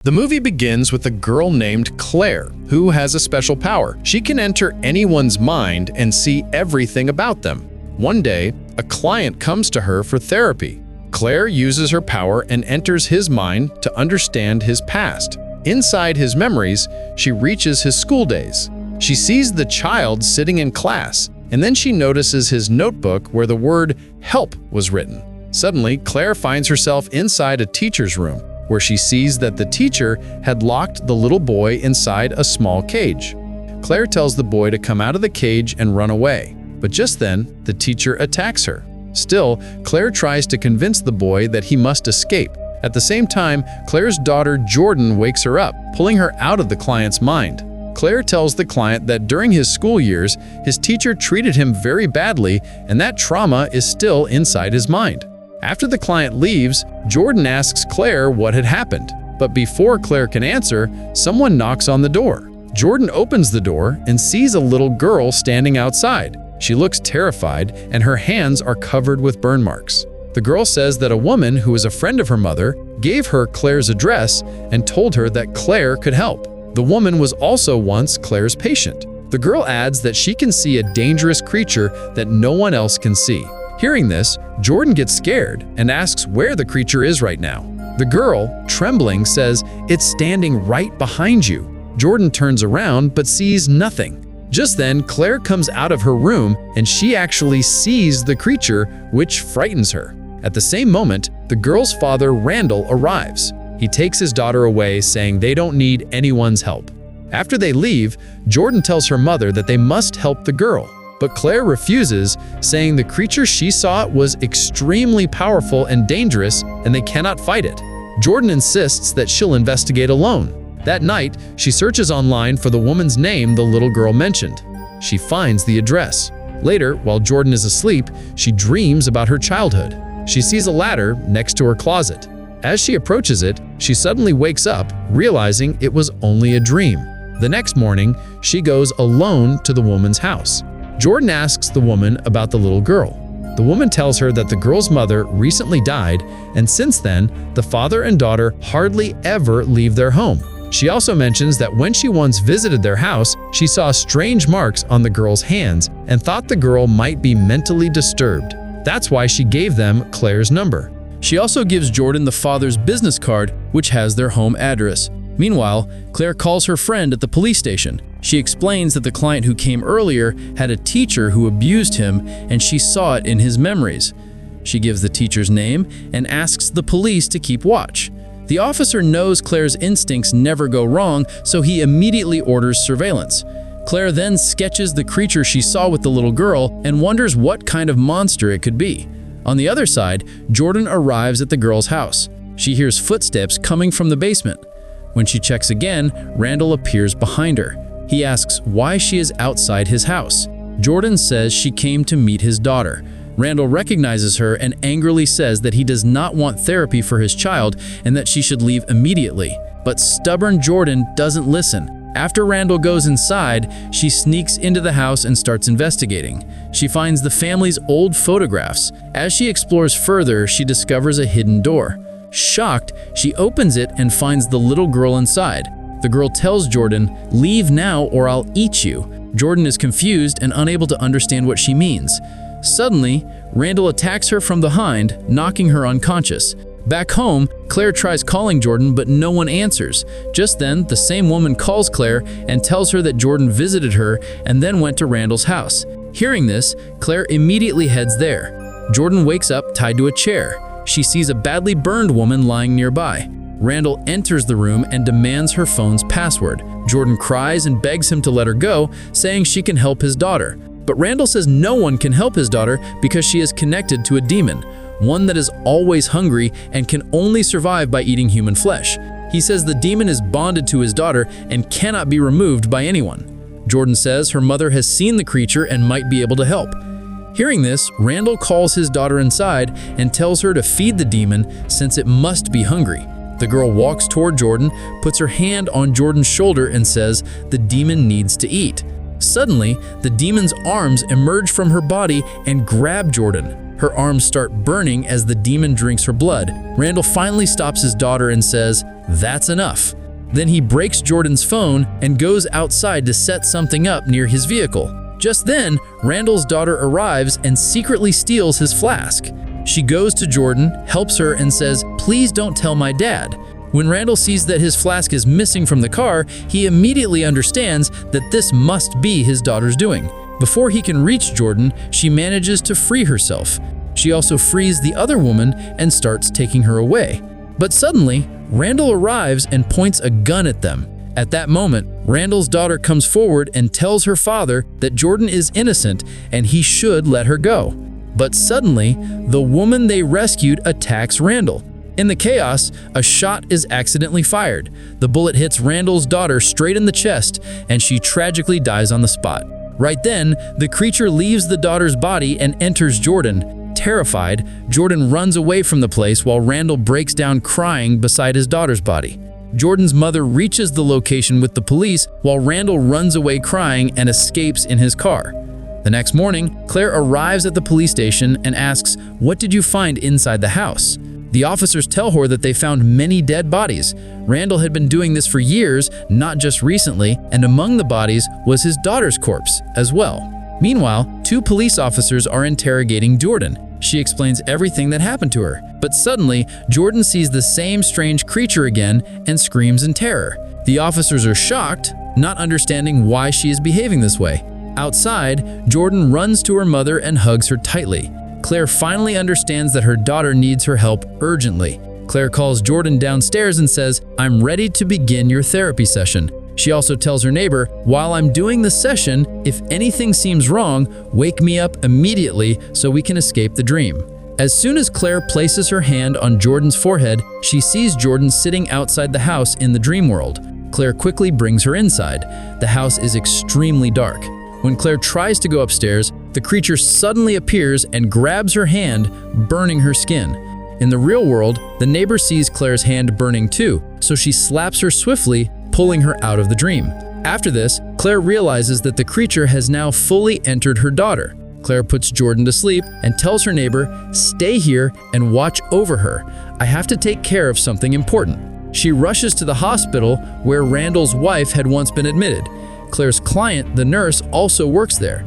The movie begins with a girl named Claire, who has a special power. She can enter anyone's mind and see everything about them. One day, a client comes to her for therapy. Claire uses her power and enters his mind to understand his past. Inside his memories, she reaches his school days. She sees the child sitting in class, and then she notices his notebook where the word "help" was written. Suddenly, Claire finds herself inside a teacher's room, where she sees that the teacher had locked the little boy inside a small cage. Claire tells the boy to come out of the cage and run away, but just then, the teacher attacks her. Still, Claire tries to convince the boy that he must escape. At the same time, Claire's daughter Jordan wakes her up, pulling her out of the client's mind. Claire tells the client that during his school years, his teacher treated him very badly, and that trauma is still inside his mind. After the client leaves, Jordan asks Claire what had happened. But before Claire can answer, someone knocks on the door. Jordan opens the door and sees a little girl standing outside. She looks terrified, and her hands are covered with burn marks. The girl says that a woman who is a friend of her mother gave her Claire's address and told her that Claire could help. The woman was also once Claire's patient. The girl adds that she can see a dangerous creature that no one else can see. Hearing this, Jordan gets scared and asks where the creature is right now. The girl, trembling, says, "It's standing right behind you." Jordan turns around but sees nothing. Just then, Claire comes out of her room and she actually sees the creature, which frightens her. At the same moment, the girl's father, Randall, arrives. He takes his daughter away, saying they don't need anyone's help. After they leave, Jordan tells her mother that they must help the girl. But Claire refuses, saying the creature she saw was extremely powerful and dangerous and they cannot fight it. Jordan insists that she'll investigate alone. That night, she searches online for the woman's name the little girl mentioned. She finds the address. Later, while Jordan is asleep, she dreams about her childhood. She sees a ladder next to her closet. As she approaches it, she suddenly wakes up, realizing it was only a dream. The next morning, she goes alone to the woman's house. Jordan asks the woman about the little girl. The woman tells her that the girl's mother recently died, and since then, the father and daughter hardly ever leave their home. She also mentions that when she once visited their house, she saw strange marks on the girl's hands and thought the girl might be mentally disturbed. That's why she gave them Claire's number. She also gives Jordan the father's business card, which has their home address. Meanwhile, Claire calls her friend at the police station. She explains that the client who came earlier had a teacher who abused him, and she saw it in his memories. She gives the teacher's name and asks the police to keep watch. The officer knows Claire's instincts never go wrong, so he immediately orders surveillance. Claire then sketches the creature she saw with the little girl and wonders what kind of monster it could be. On the other side, Jordan arrives at the girl's house. She hears footsteps coming from the basement. When she checks again, Randall appears behind her. He asks why she is outside his house. Jordan says she came to meet his daughter. Randall recognizes her and angrily says that he does not want therapy for his child and that she should leave immediately. But stubborn Jordan doesn't listen. After Randall goes inside, she sneaks into the house and starts investigating. She finds the family's old photographs. As she explores further, she discovers a hidden door. Shocked, she opens it and finds the little girl inside. The girl tells Jordan, "Leave now or I'll eat you." Jordan is confused and unable to understand what she means. Suddenly, Randall attacks her from behind, knocking her unconscious. Back home, Claire tries calling Jordan, but no one answers. Just then, the same woman calls Claire and tells her that Jordan visited her and then went to Randall's house. Hearing this, Claire immediately heads there. Jordan wakes up tied to a chair. She sees a badly burned woman lying nearby. Randall enters the room and demands her phone's password. Jordan cries and begs him to let her go, saying she can help his daughter. But Randall says no one can help his daughter because she is connected to a demon, one that is always hungry and can only survive by eating human flesh. He says the demon is bonded to his daughter and cannot be removed by anyone. Jordan says her mother has seen the creature and might be able to help. Hearing this, Randall calls his daughter inside and tells her to feed the demon since it must be hungry. The girl walks toward Jordan, puts her hand on Jordan's shoulder and says the demon needs to eat. Suddenly, the demon's arms emerge from her body and grab Jordan. Her arms start burning as the demon drinks her blood. Randall finally stops his daughter and says, "That's enough." Then he breaks Jordan's phone and goes outside to set something up near his vehicle. Just then, Randall's daughter arrives and secretly steals his flask. She goes to Jordan, helps her, and says, "Please don't tell my dad." When Randall sees that his flask is missing from the car, he immediately understands that this must be his daughter's doing. Before he can reach Jordan, she manages to free herself. She also frees the other woman and starts taking her away. But suddenly, Randall arrives and points a gun at them. At that moment, Randall's daughter comes forward and tells her father that Jordan is innocent and he should let her go. But suddenly, the woman they rescued attacks Randall. In the chaos, a shot is accidentally fired. The bullet hits Randall's daughter straight in the chest, and she tragically dies on the spot. Right then, the creature leaves the daughter's body and enters Jordan. Terrified, Jordan runs away from the place while Randall breaks down crying beside his daughter's body. Jordan's mother reaches the location with the police while Randall runs away crying and escapes in his car. The next morning, Claire arrives at the police station and asks, "What did you find inside the house?" The officers tell her that they found many dead bodies. Randall had been doing this for years, not just recently, and among the bodies was his daughter's corpse as well. Meanwhile, two police officers are interrogating Jordan. She explains everything that happened to her. But suddenly, Jordan sees the same strange creature again and screams in terror. The officers are shocked, not understanding why she is behaving this way. Outside, Jordan runs to her mother and hugs her tightly. Claire finally understands that her daughter needs her help urgently. Claire calls Jordan downstairs and says, "I'm ready to begin your therapy session." She also tells her neighbor, "While I'm doing the session, if anything seems wrong, wake me up immediately so we can escape the dream." As soon as Claire places her hand on Jordan's forehead, she sees Jordan sitting outside the house in the dream world. Claire quickly brings her inside. The house is extremely dark. When Claire tries to go upstairs, the creature suddenly appears and grabs her hand, burning her skin. In the real world, the neighbor sees Claire's hand burning too, so she slaps her swiftly, pulling her out of the dream. After this, Claire realizes that the creature has now fully entered her daughter. Claire puts Jordan to sleep and tells her neighbor, "Stay here and watch over her. I have to take care of something important." She rushes to the hospital where Randall's wife had once been admitted. Claire's client, the nurse, also works there.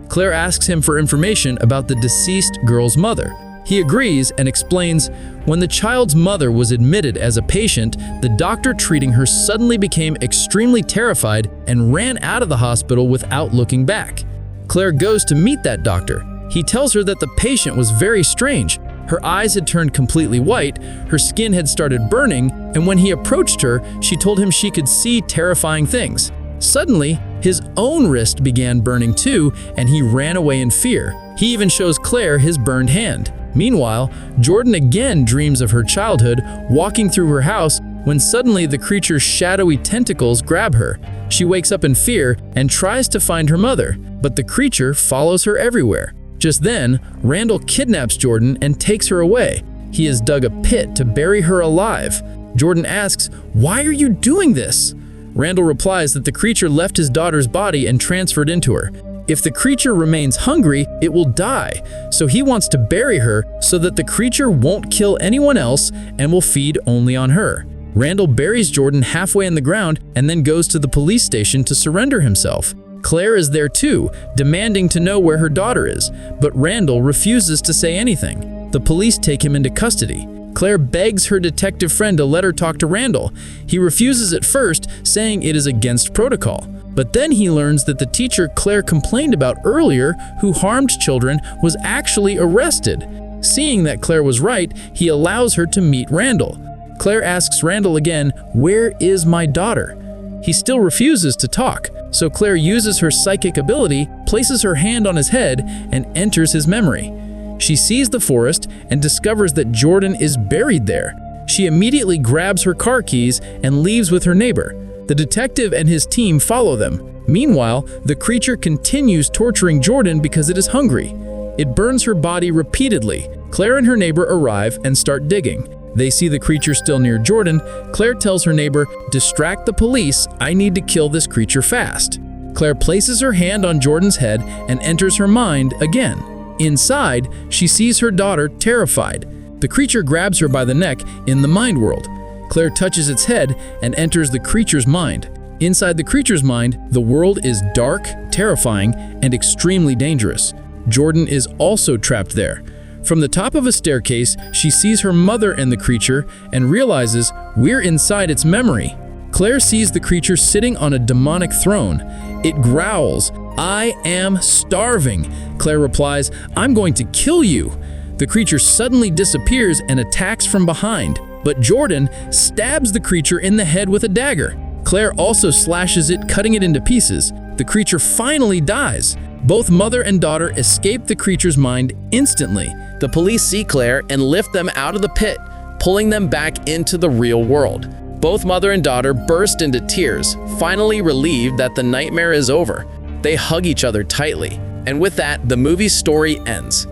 Claire asks him for information about the deceased girl's mother. He agrees and explains, "When the child's mother was admitted as a patient, the doctor treating her suddenly became extremely terrified and ran out of the hospital without looking back." Claire goes to meet that doctor. He tells her that the patient was very strange. Her eyes had turned completely white, her skin had started burning, and when he approached her, she told him she could see terrifying things. Suddenly, his own wrist began burning too, and he ran away in fear. He even shows Claire his burned hand. Meanwhile, Jordan again dreams of her childhood, walking through her house, when suddenly the creature's shadowy tentacles grab her. She wakes up in fear and tries to find her mother, but the creature follows her everywhere. Just then, Randall kidnaps Jordan and takes her away. He has dug a pit to bury her alive. Jordan asks, "Why are you doing this?" Randall replies that the creature left his daughter's body and transferred into her. If the creature remains hungry, it will die, so he wants to bury her so that the creature won't kill anyone else and will feed only on her. Randall buries Jordan halfway in the ground and then goes to the police station to surrender himself. Claire is there too, demanding to know where her daughter is, but Randall refuses to say anything. The police take him into custody. Claire begs her detective friend to let her talk to Randall. He refuses at first, saying it is against protocol. But then he learns that the teacher Claire complained about earlier, who harmed children, was actually arrested. Seeing that Claire was right, he allows her to meet Randall. Claire asks Randall again, "Where is my daughter?" He still refuses to talk, so Claire uses her psychic ability, places her hand on his head, and enters his memory. She sees the forest and discovers that Jordan is buried there. She immediately grabs her car keys and leaves with her neighbor. The detective and his team follow them. Meanwhile, the creature continues torturing Jordan because it is hungry. It burns her body repeatedly. Claire and her neighbor arrive and start digging. They see the creature still near Jordan. Claire tells her neighbor, "Distract the police, I need to kill this creature fast." Claire places her hand on Jordan's head and enters her mind again. Inside, she sees her daughter terrified. The creature grabs her by the neck in the mind world. Claire touches its head and enters the creature's mind. Inside the creature's mind, the world is dark, terrifying, and extremely dangerous. Jordan is also trapped there. From the top of a staircase, she sees her mother and the creature and realizes we're inside its memory. Claire sees the creature sitting on a demonic throne. It growls, "I am starving." Claire replies, "I'm going to kill you." The creature suddenly disappears and attacks from behind, but Jordan stabs the creature in the head with a dagger. Claire also slashes it, cutting it into pieces. The creature finally dies. Both mother and daughter escape the creature's mind instantly. The police see Claire and lift them out of the pit, pulling them back into the real world. Both mother and daughter burst into tears, finally relieved that the nightmare is over. They hug each other tightly, and with that, the movie's story ends.